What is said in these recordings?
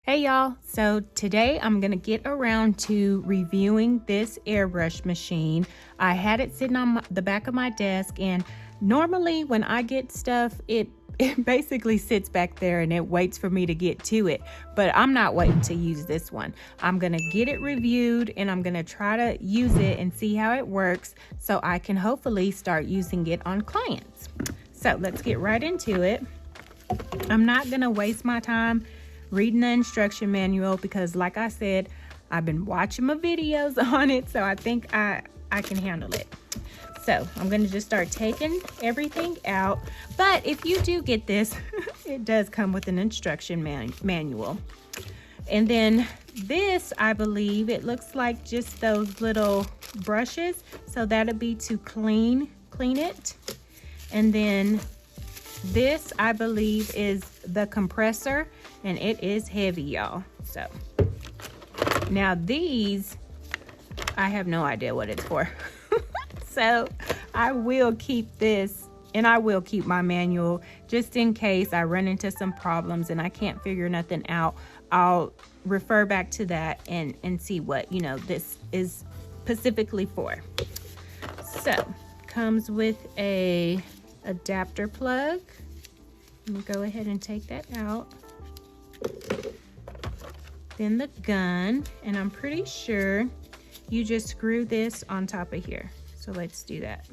Hey y'all, so today I'm gonna get around to reviewing this airbrush machine. I had it sitting on the back of my desk, and normally when I get stuff, it basically sits back there and it waits for me to get to it, but I'm not waiting to use this one. I'm gonna get it reviewed and I'm gonna try to use it and see how it works so I can hopefully start using it on clients. So let's get right into it. I'm not gonna waste my time reading the instruction manual because, like I said, I've been watching my videos on it, so I think I can handle it. So I'm going to just start taking everything out. But if you do get this, it does come with an instruction manual. And then this, I believe, it looks like just those little brushes. So that'll be to clean it. And then this, I believe, is the compressor, and it is heavy, y'all. So now these, I have no idea what it's for. So I will keep this, and I will keep my manual just in case I run into some problems and I can't figure nothing out. I'll refer back to that and see what, this is specifically for. So comes with a adapter plug. Let me go ahead and take that out. Then the gun, and I'm pretty sure you just screw this on top of here. So let's do that.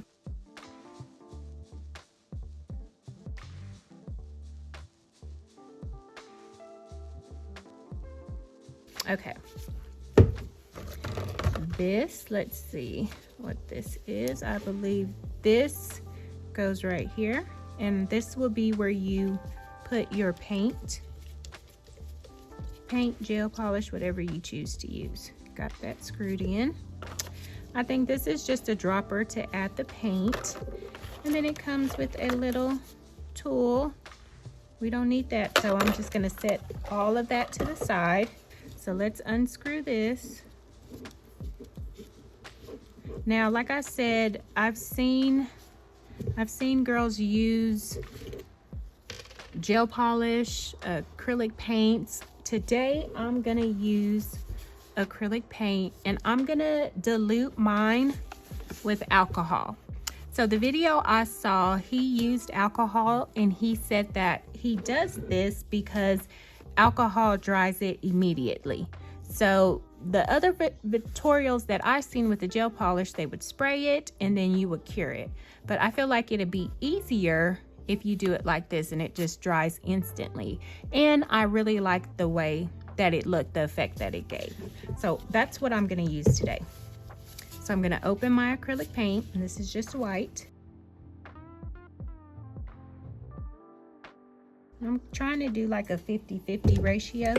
Okay. This, let's see what this is. I believe this goes right here, and this will be where you put your paint, gel polish, whatever you choose to use. Got that screwed in. I think this is just a dropper to add the paint, and then it comes with a little tool. We don't need that, so I'm just going to set all of that to the side. So let's unscrew this. Now, like I said, I've seen girls use gel polish, acrylic paints. Today I'm gonna use acrylic paint, and I'm gonna dilute mine with alcohol. So the video I saw, he used alcohol, and he said that he does this because alcohol dries it immediately. So the other tutorials that I've seen with the gel polish, they would spray it and then you would cure it. But I feel like it'd be easier if you do it like this and it just dries instantly. And I really like the way that it looked, the effect that it gave. So that's what I'm gonna use today. So I'm gonna open my acrylic paint, and this is just white. I'm trying to do like a 50-50 ratio.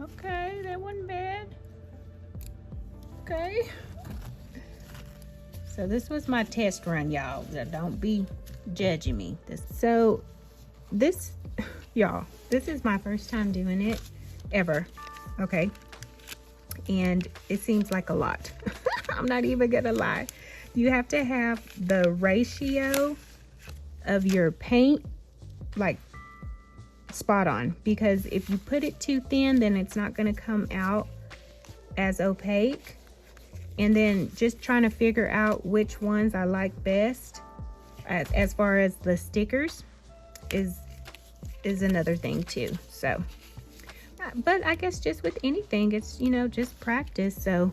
Okay, that wasn't bad. Okay. So this was my test run, y'all. Don't be judging me. This, y'all, this is my first time doing it ever. Okay. And it seems like a lot. I'm not even gonna lie. You have to have the ratio of your paint like spot on, because if you put it too thin, then it's not going to come out as opaque. And then just trying to figure out which ones I like best as far as the stickers is another thing too. So but I guess just with anything, it's just practice. So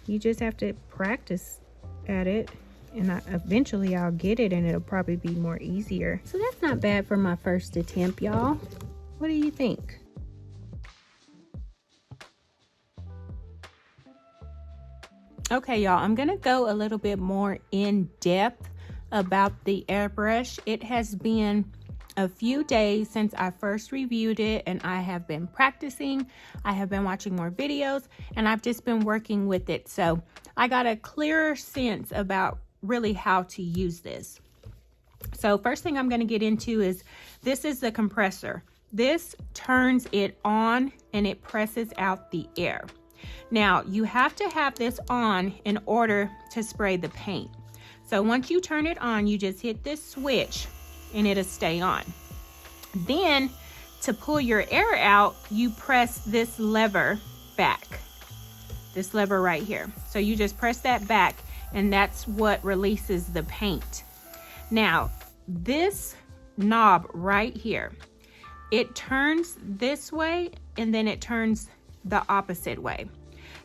you just have to practice at it, and eventually I'll get it, and it'll probably be more easier. So that's not bad for my first attempt, y'all. What do you think? Okay, y'all, I'm gonna go a little bit more in depth about the airbrush. It has been a few days since I first reviewed it, and I have been practicing. I have been watching more videos, and I've just been working with it. So I got a clearer sense about really how to use this. So first thing I'm going to get into is, this is the compressor. This turns it on and it presses out the air. Now you have to have this on in order to spray the paint. So once you turn it on, you just hit this switch and it'll stay on. Then to pull your air out, you press this lever back, this lever right here. So you just press that back and that's what releases the paint. Now this knob right here, it turns this way and then it turns the opposite way.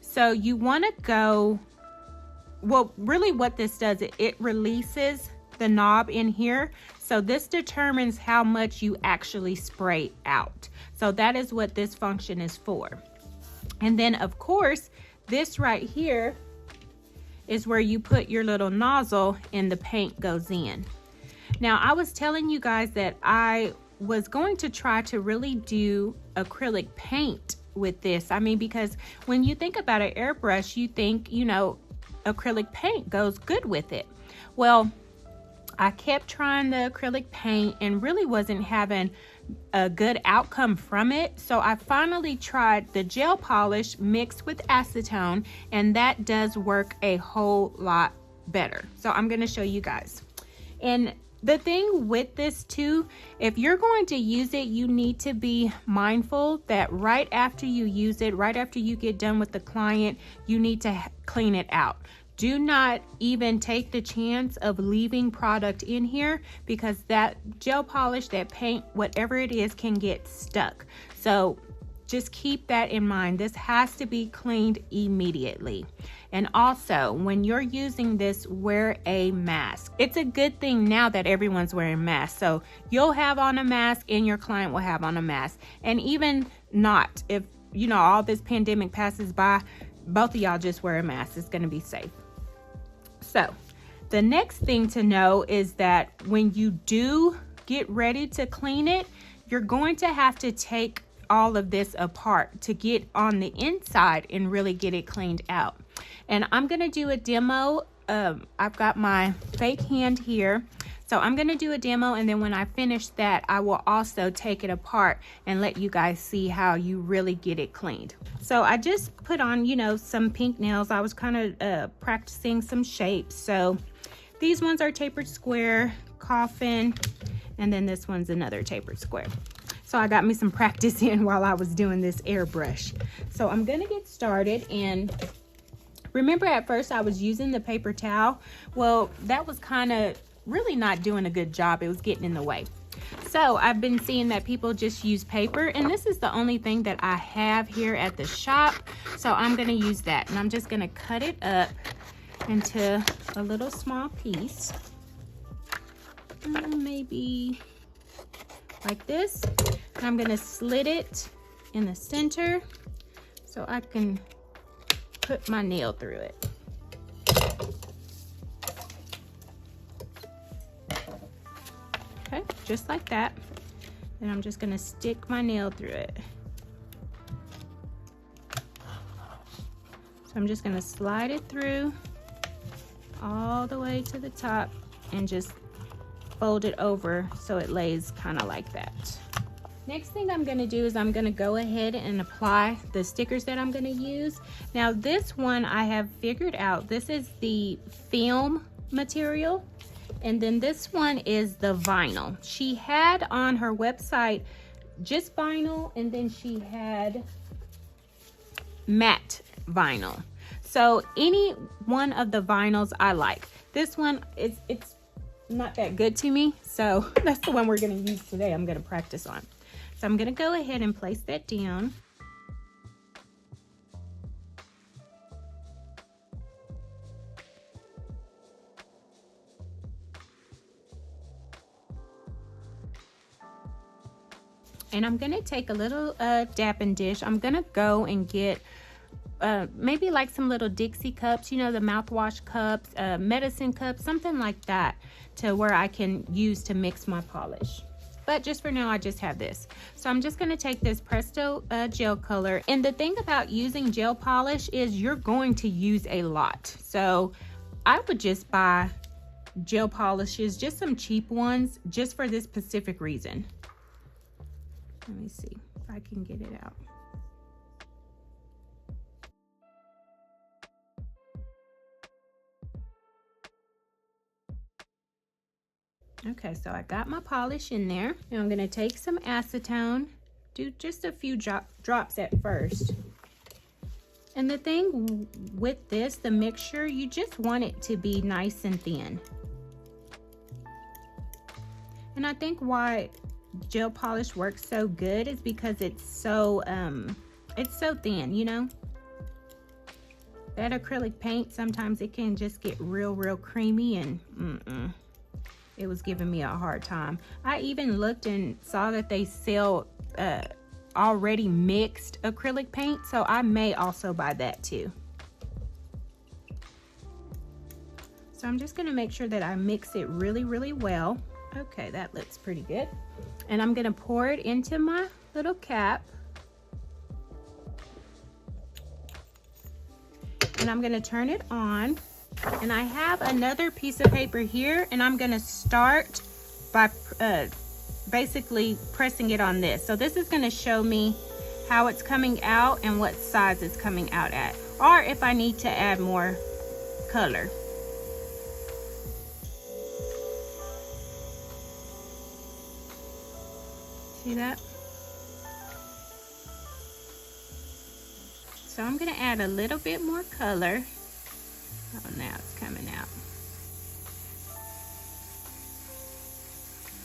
So you want to go, well, really what this does, it releases the knob in here. So this determines how much you actually spray out. So that is what this function is for. And then of course, this right here is where you put your little nozzle and the paint goes in. Now I was telling you guys that I was going to try to really do acrylic paint with this. I mean, because when you think about an airbrush, you think, you know, acrylic paint goes good with it. Well, I kept trying the acrylic paint and really wasn't having a good outcome from it. So I finally tried the gel polish mixed with acetone, and that does work a whole lot better. So I'm going to show you guys. And the thing with this too, if you're going to use it, you need to be mindful that right after you use it, right after you get done with the client, you need to clean it out. Do not even take the chance of leaving product in here, because that gel polish, that paint, whatever it is, can get stuck. So just keep that in mind. This has to be cleaned immediately. And also, when you're using this, wear a mask. It's a good thing now that everyone's wearing masks. So you'll have on a mask and your client will have on a mask. And even not, if you know all this pandemic passes by, both of y'all just wear a mask. It's going to be safe. So the next thing to know is that when you do get ready to clean it, you're going to have to take all of this apart to get on the inside and really get it cleaned out. And I'm going to do a demo. I've got my fake hand here. So I'm going to do a demo, and then when I finish that, I will also take it apart and let you guys see how you really get it cleaned. So I just put on, you know, some pink nails. I was kind of practicing some shapes. So these ones are tapered square, coffin, and then this one's another tapered square. So I got me some practice in while I was doing this airbrush. So I'm going to get started. And remember, at first I was using the paper towel. Well, that was kind of really not doing a good job. It was getting in the way. So I've been seeing that people just use paper, and this is the only thing that I have here at the shop. So I'm going to use that, and I'm just going to cut it up into a little small piece. Maybe like this. And I'm going to slit it in the center so I can put my nail through it. Okay, just like that. And I'm just going to stick my nail through it. So I'm just going to slide it through all the way to the top and just fold it over so it lays kind of like that. Next thing I'm going to do is I'm going to go ahead and apply the stickers that I'm going to use. Now this one I have figured out. This is the film material, and then this one is the vinyl. She had on her website just vinyl, and then she had matte vinyl. So any one of the vinyls I like. This one, it's not that good to me, so that's the one we're going to use today. I'm going to practice on. So I'm going to go ahead and place that down. And I'm going to take a little dapping dish. I'm going to go and get maybe like some little Dixie cups, you know, the mouthwash cups, medicine cups, something like that, to where I can use to mix my polish. But just for now, I just have this. So I'm just gonna take this Presto gel color. And the thing about using gel polish is you're going to use a lot. So I would just buy gel polishes, just some cheap ones, just for this specific reason. Let me see if I can get it out. Okay, so I got my polish in there. Now I'm gonna take some acetone, do just a few drops at first. And the thing with this, the mixture, you just want it to be nice and thin. And I think why gel polish works so good is because it's so thin, you know. That acrylic paint, sometimes it can just get real creamy, and it was giving me a hard time. I even looked and saw that they sell already mixed acrylic paint, so I may also buy that too. So I'm just gonna make sure that I mix it really well. Okay, that looks pretty good. And I'm gonna pour it into my little cap. And I'm gonna turn it on. And I have another piece of paper here, and I'm gonna start by basically pressing it on this. So this is gonna show me how it's coming out and what size it's coming out at, or if I need to add more color. See that? So I'm gonna add a little bit more color. Oh, now it's coming out.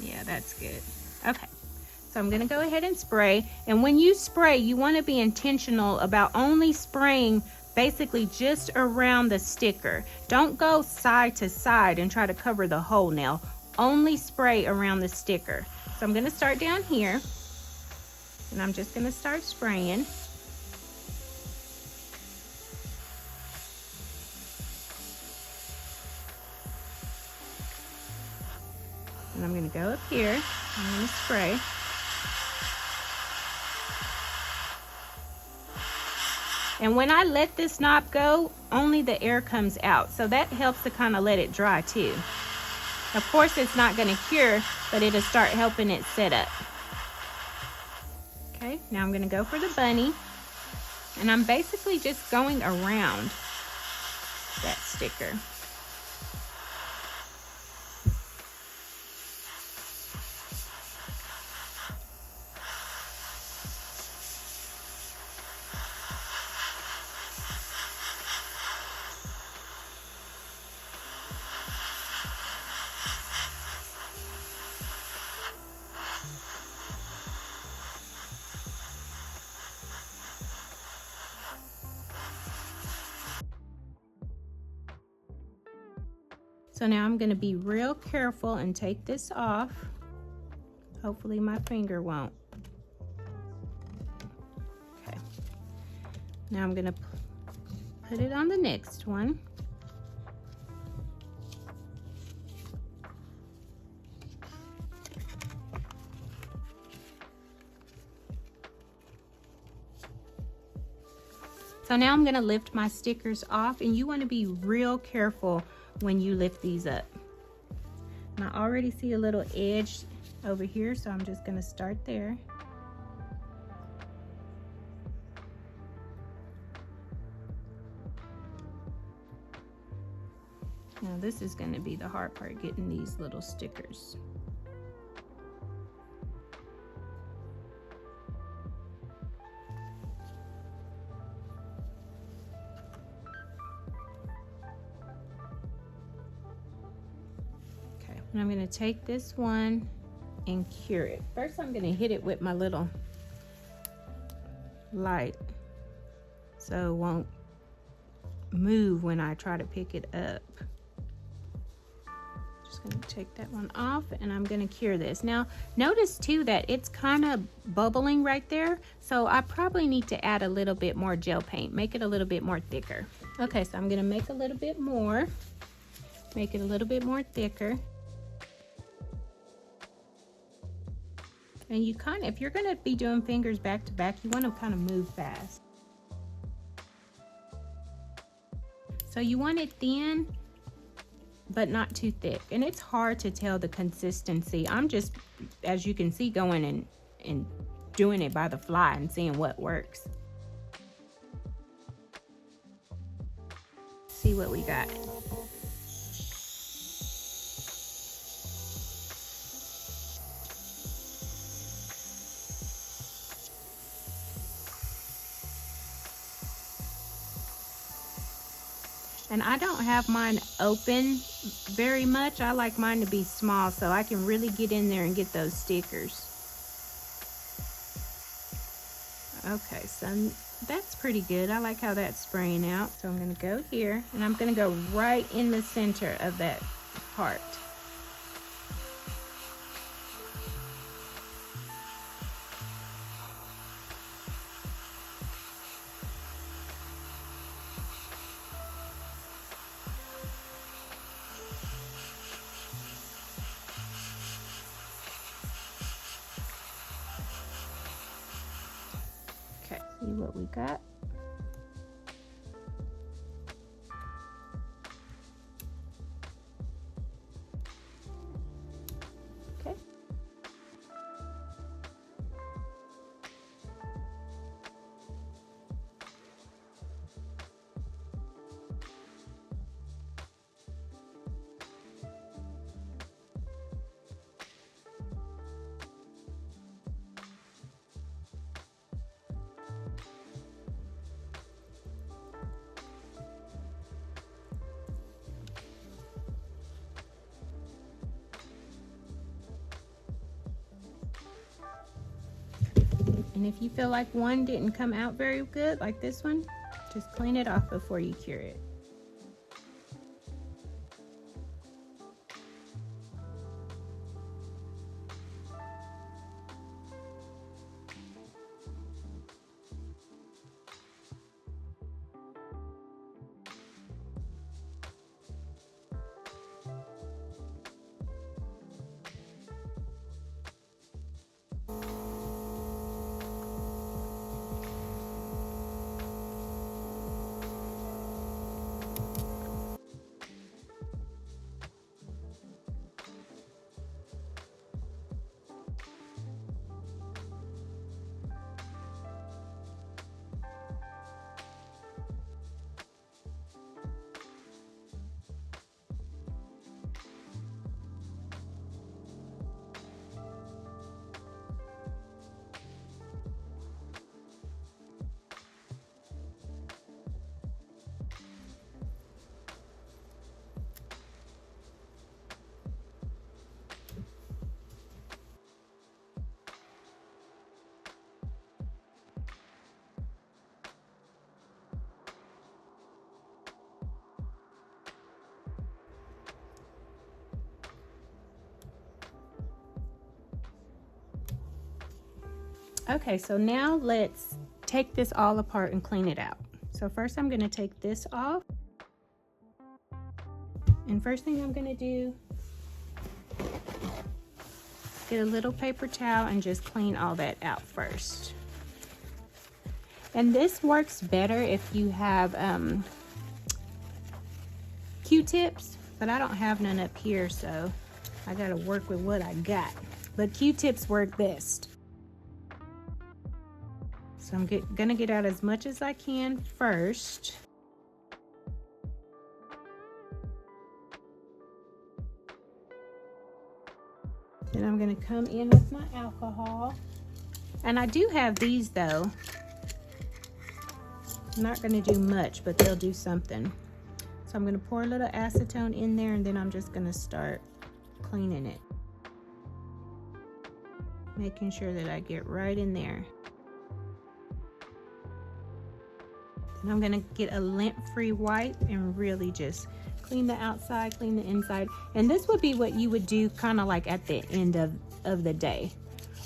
Yeah, that's good. Okay, so I'm gonna go ahead and spray. And when you spray, you wanna be intentional about only spraying basically just around the sticker. Don't go side to side and try to cover the whole nail. Only spray around the sticker. So I'm gonna start down here, and I'm just gonna start spraying. And I'm gonna go up here, I'm gonna spray. And when I let this knob go, only the air comes out. So that helps to kind of let it dry too. Of course, it's not gonna cure, but it'll start helping it set up. Okay, now I'm gonna go for the bunny. And I'm basically just going around that sticker. So now I'm gonna be real careful and take this off. Hopefully my finger won't. Okay. Now I'm gonna put it on the next one. So now I'm gonna lift my stickers off, and you wanna be real careful when you lift these up. And I already see a little edge over here, so I'm just gonna start there. Now this is gonna be the hard part, getting these little stickers. And I'm gonna take this one and cure it. First, I'm gonna hit it with my little light so it won't move when I try to pick it up. Just gonna take that one off, and I'm gonna cure this. Now, notice too that it's kind of bubbling right there, so I probably need to add a little bit more gel paint, make it a little bit more thicker. Okay, so I'm gonna make a little bit more, make it a little bit more thicker. And you kind of, if you're gonna be doing fingers back to back, you wanna kind of move fast. So you want it thin, but not too thick. And it's hard to tell the consistency. I'm just, as you can see, going and doing it by the fly and seeing what works. See what we got. And I don't have mine open very much. I like mine to be small so I can really get in there and get those stickers. Okay, so that's pretty good. I like how that's spraying out. So I'm gonna go here, and I'm gonna go right in the center of that heart. Okay, see what we got. Okay. And if you feel like one didn't come out very good, like this one, just clean it off before you cure it. Okay, so now let's take this all apart and clean it out. So first I'm gonna take this off. And first thing I'm gonna do, get a little paper towel and just clean all that out first. And this works better if you have Q-tips, but I don't have none up here, so I gotta work with what I got. But Q-tips work best. So I'm gonna get out as much as I can first. Then I'm gonna come in with my alcohol. And I do have these though. I'm not gonna do much, but they'll do something. So I'm gonna pour a little acetone in there, and then I'm just gonna start cleaning it. Making sure that I get right in there. And I'm gonna get a lint-free wipe and really just clean the outside, clean the inside. And this would be what you would do kind of like at the end of the day.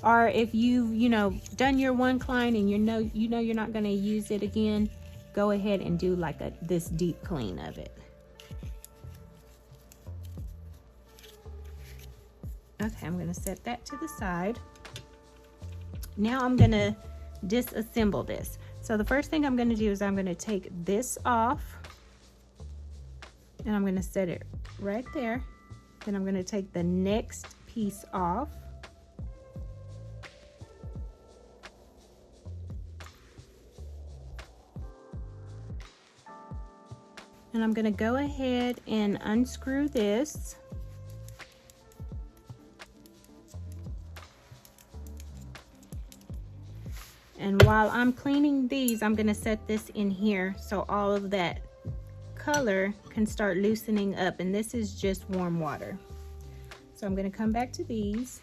Or if you've, you know, done your one client and you know you're not going to use it again, go ahead and do like this deep clean of it. Okay, I'm going to set that to the side. Now I'm going to disassemble this. So the first thing I'm going to do is I'm going to take this off, and I'm going to set it right there. Then I'm going to take the next piece off. And I'm going to go ahead and unscrew this. And while I'm cleaning these, I'm going to set this in here so all of that color can start loosening up. And this is just warm water. So I'm going to come back to these.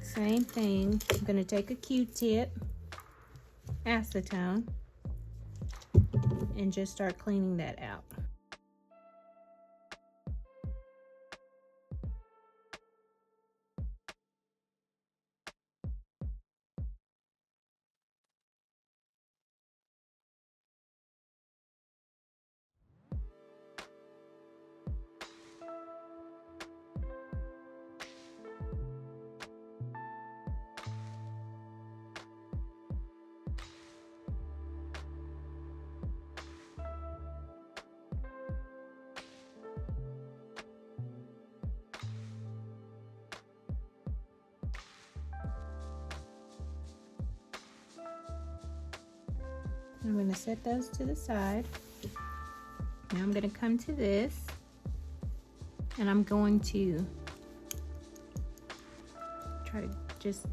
Same thing. I'm going to take a Q-tip, acetone, and just start cleaning that out. I'm going to set those to the side. Now I'm going to come to this, and I'm going to try to just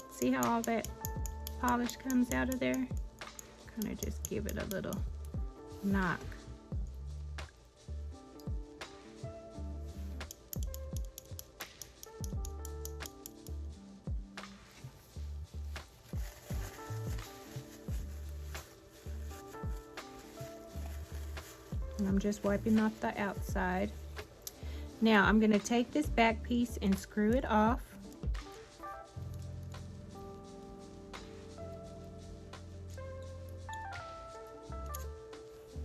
see how all that polish comes out of there. Kind of just give it a little knock. And I'm just wiping off the outside. Now I'm going to take this back piece and screw it off.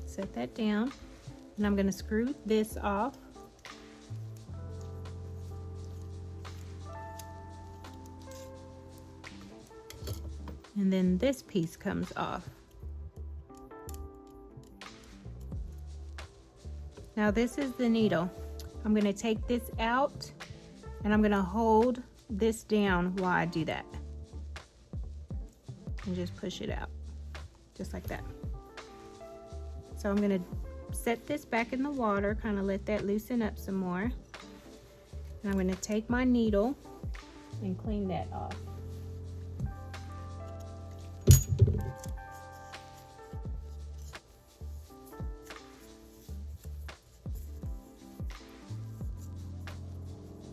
Set that down, and I'm going to screw this off. And then this piece comes off. Now this is the needle. I'm going to take this out, and I'm going to hold this down while I do that. And just push it out, just like that. So I'm going to set this back in the water, kind of let that loosen up some more. And I'm going to take my needle and clean that off.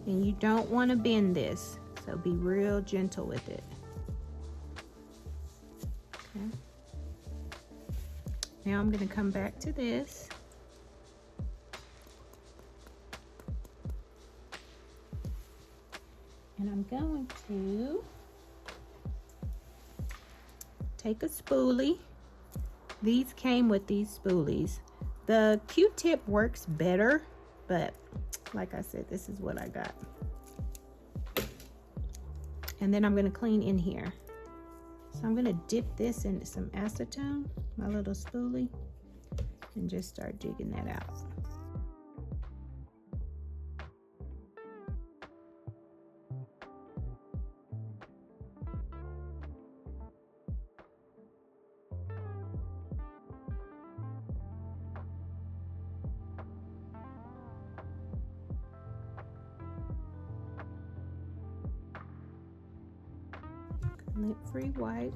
And you don't want to bend this, so be real gentle with it. Okay. Now I'm going to come back to this. And I'm going to take a spoolie. These came with these spoolies. The Q-tip works better, but like I said, this is what I got. And then I'm going to clean in here. So I'm going to dip this into some acetone, my little spoolie, and just start digging that out. Lint-free wipe.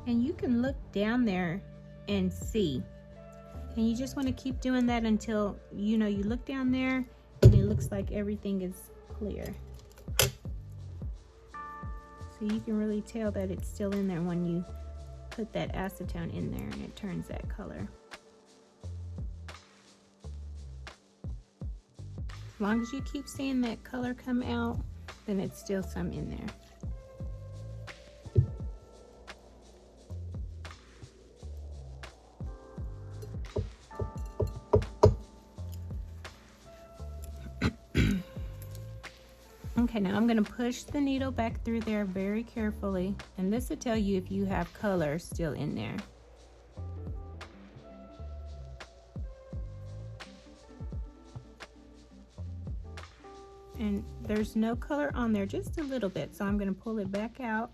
And you can look down there and see. And you just want to keep doing that until you look down there and it looks like everything is clear. So you can really tell that it's still in there when you put that acetone in there and it turns that color. As long as you keep seeing that color come out, then it's still some in there. Okay, now I'm going to push the needle back through there very carefully, and this will tell you if you have color still in there. And there's no color on there, just a little bit, so I'm going to pull it back out.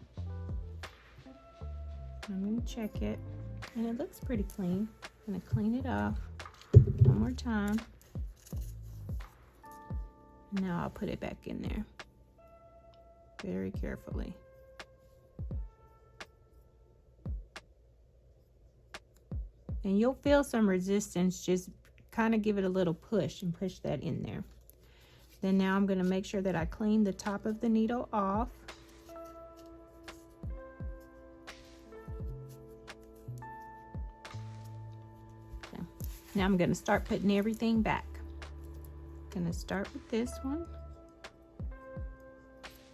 I'm going to check it, and it looks pretty clean. I'm going to clean it off one more time. Now I'll put it back in there very carefully. And you'll feel some resistance, just kind of give it a little push and push that in there. Then now I'm going to make sure that I clean the top of the needle off. Okay. Now I'm going to start putting everything back. I'm going to start with this one.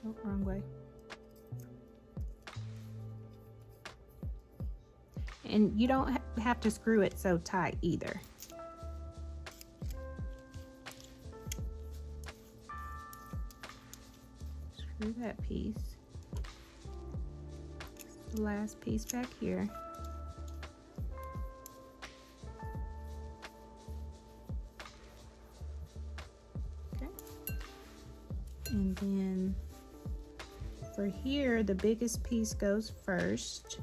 Oh, wrong way. And you don't have to screw it so tight either. Screw that piece. The last piece back here. Okay. And then for here, the biggest piece goes first.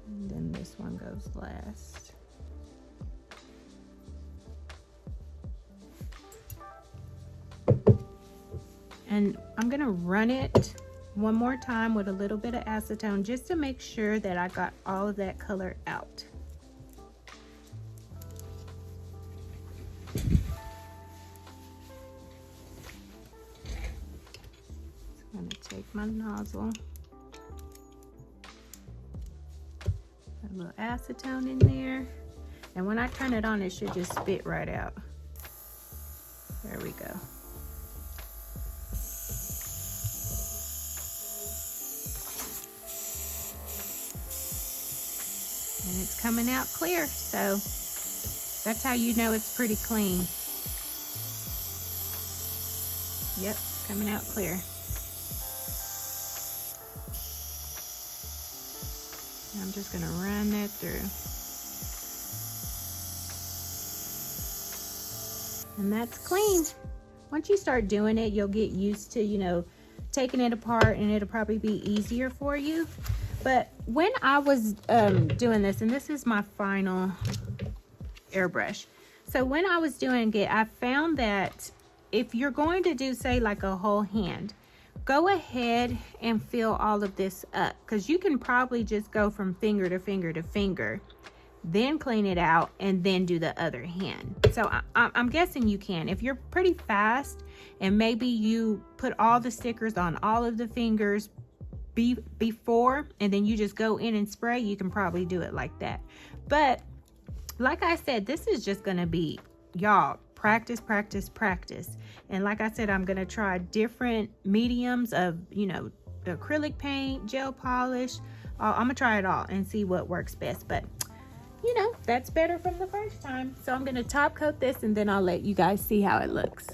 And then this one goes last. And I'm gonna run it one more time with a little bit of acetone just to make sure that I got all of that color out. I'm going to take my nozzle, put a little acetone in there, and when I turn it on, it should just spit right out. There we go. And it's coming out clear, so that's how you know it's pretty clean. Yep, coming out clear. I'm just gonna run that through. And that's clean. Once you start doing it, you'll get used to, taking it apart, and it'll probably be easier for you. But when I was doing this, and this is my final airbrush. So when I was doing it, I found that if you're going to do, say, like a whole hand, go ahead and fill all of this up, because you can probably just go from finger to finger to finger, then clean it out, and then do the other hand. So I'm guessing you can. If you're pretty fast and maybe you put all the stickers on all of the fingers before, and then you just go in and spray, you can probably do it like that. But like I said, this is just gonna be, y'all, practice, practice, practice. And like I said, I'm gonna try different mediums of, the acrylic paint, gel polish. I'm gonna try it all and see what works best. But that's better from the first time. So I'm gonna top coat this, and then I'll let you guys see how it looks.